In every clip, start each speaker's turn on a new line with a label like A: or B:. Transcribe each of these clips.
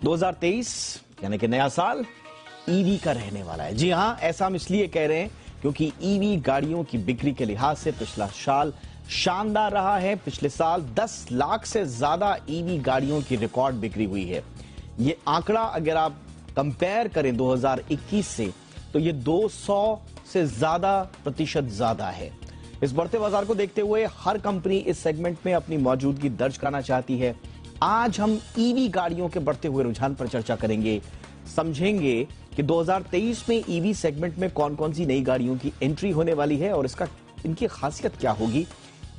A: 2023 यानी कि नया साल ईवी का रहने वाला है। जी हां, ऐसा हम इसलिए कह रहे हैं क्योंकि ईवी गाड़ियों की बिक्री के लिहाज से पिछला साल शानदार रहा है। पिछले साल 10 लाख से ज्यादा ईवी गाड़ियों की रिकॉर्ड बिक्री हुई है। ये आंकड़ा अगर आप कंपेयर करें 2021 से तो ये 200 से ज्यादा प्रतिशत ज्यादा है। इस बढ़ते बाजार को देखते हुए हर कंपनी इस सेगमेंट में अपनी मौजूदगी दर्ज कराना चाहती है। आज हम ईवी गाड़ियों के बढ़ते हुए रुझान पर चर्चा करेंगे, समझेंगे कि 2023 में ईवी सेगमेंट में कौन कौन सी नई गाड़ियों की एंट्री होने वाली है और इनकी खासियत क्या होगी,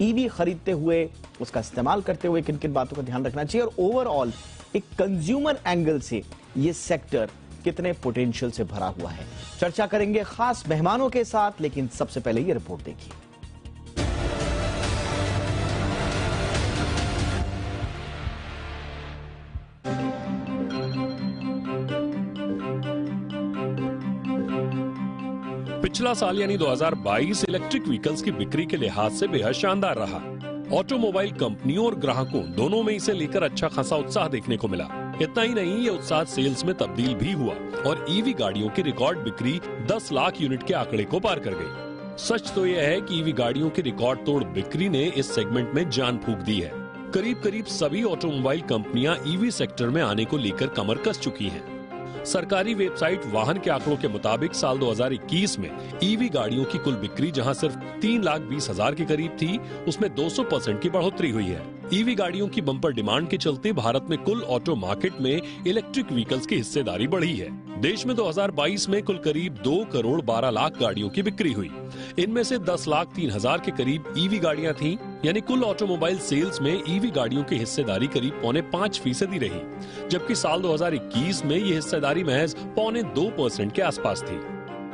A: ईवी खरीदते हुए उसका इस्तेमाल करते हुए किन किन बातों का ध्यान रखना चाहिए और ओवरऑल एक कंज्यूमर एंगल से ये सेक्टर कितने पोटेंशियल से भरा हुआ है। चर्चा करेंगे खास मेहमानों के साथ, लेकिन सबसे पहले ये रिपोर्ट देखिए।
B: पिछला साल यानी 2022 इलेक्ट्रिक व्हीकल्स की बिक्री के लिहाज से बेहद शानदार रहा। ऑटोमोबाइल कंपनियों और ग्राहकों दोनों में इसे लेकर अच्छा खासा उत्साह देखने को मिला। इतना ही नहीं, ये उत्साह सेल्स में तब्दील भी हुआ और ईवी गाड़ियों की रिकॉर्ड बिक्री 10 लाख यूनिट के आंकड़े को पार कर गई। सच तो यह है कि ईवी गाड़ियों की रिकॉर्ड तोड़ बिक्री ने इस सेगमेंट में जान फूंक दी है। करीब करीब सभी ऑटोमोबाइल कंपनियां ईवी सेक्टर में आने को लेकर कमर कस चुकी हैं। सरकारी वेबसाइट वाहन के आंकड़ों के मुताबिक साल 2021 में ईवी गाड़ियों की कुल बिक्री जहां सिर्फ 3,20,000 के करीब थी, उसमें 200% की बढ़ोतरी हुई है। ईवी गाड़ियों की बम्पर डिमांड के चलते भारत में कुल ऑटो मार्केट में इलेक्ट्रिक व्हीकल्स की हिस्सेदारी बढ़ी है। देश में 2022 में कुल करीब 2 करोड़ 12 लाख गाड़ियों की बिक्री हुई। इनमें से 10,03,000 के करीब ईवी गाड़ियां थीं, यानी कुल ऑटोमोबाइल सेल्स में ईवी गाड़ियों की हिस्सेदारी करीब 0.5% रही, जबकि साल 2021 में ये हिस्सेदारी महज 0.2% के आसपास थी।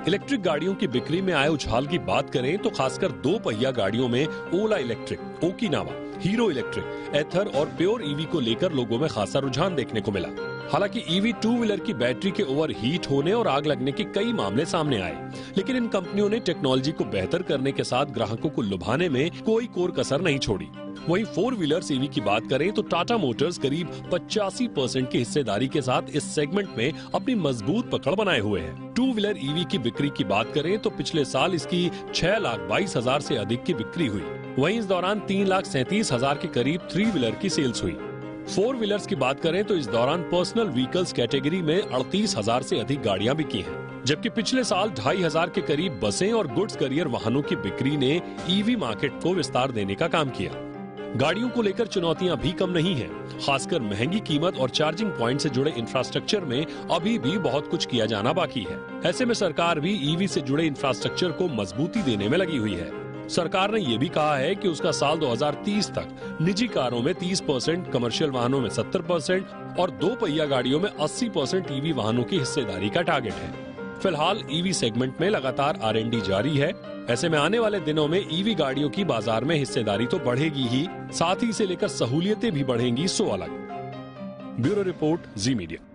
B: इलेक्ट्रिक गाड़ियों की बिक्री में आए उछाल की बात करें तो खासकर 2 पहिया गाड़ियों में ओला इलेक्ट्रिक, ओकिनावा, हीरो इलेक्ट्रिक, एथर और प्योर ईवी को लेकर लोगों में खासा रुझान देखने को मिला। हालांकि ईवी 2 व्हीलर की बैटरी के ओवर हीट होने और आग लगने के कई मामले सामने आए, लेकिन इन कंपनियों ने टेक्नोलॉजी को बेहतर करने के साथ ग्राहकों को लुभाने में कोई कोर कसर नहीं छोड़ी। वहीं 4 व्हीलर्स ईवी की बात करें तो टाटा मोटर्स करीब 85% की हिस्सेदारी के साथ इस सेगमेंट में अपनी मजबूत पकड़ बनाए हुए है। 2 व्हीलर ईवी की बिक्री की बात करें तो पिछले साल इसकी 6,22,000 से अधिक की बिक्री हुई। वहीं इस दौरान 3,37,000 के करीब 3 व्हीलर की सेल्स हुई। 4 व्हीलर्स की बात करें तो इस दौरान पर्सनल व्हीकल्स कैटेगरी में 38,000 से अधिक गाड़ियां बिकी हैं, जबकि पिछले साल 2,500 के करीब बसें और गुड्स करियर वाहनों की बिक्री ने ईवी मार्केट को विस्तार देने का काम किया। गाड़ियों को लेकर चुनौतियां भी कम नहीं हैं, खासकर महंगी कीमत और चार्जिंग पॉइंट से जुड़े इंफ्रास्ट्रक्चर में अभी भी बहुत कुछ किया जाना बाकी है। ऐसे में सरकार भी ईवी से जुड़े इंफ्रास्ट्रक्चर को मजबूती देने में लगी हुई है। सरकार ने यह भी कहा है कि उसका साल 2030 तक निजी कारों में 30%, कमर्शियल वाहनों में 70% और 2 पहिया गाड़ियों में 80% ईवी वाहनों की हिस्सेदारी का टारगेट है। फिलहाल ईवी सेगमेंट में लगातार R&D जारी है। ऐसे में आने वाले दिनों में ईवी गाड़ियों की बाजार में हिस्सेदारी तो बढ़ेगी ही, साथ ही इसे लेकर सहूलियतें भी बढ़ेंगी, सो अलग। ब्यूरो रिपोर्ट, जी मीडिया।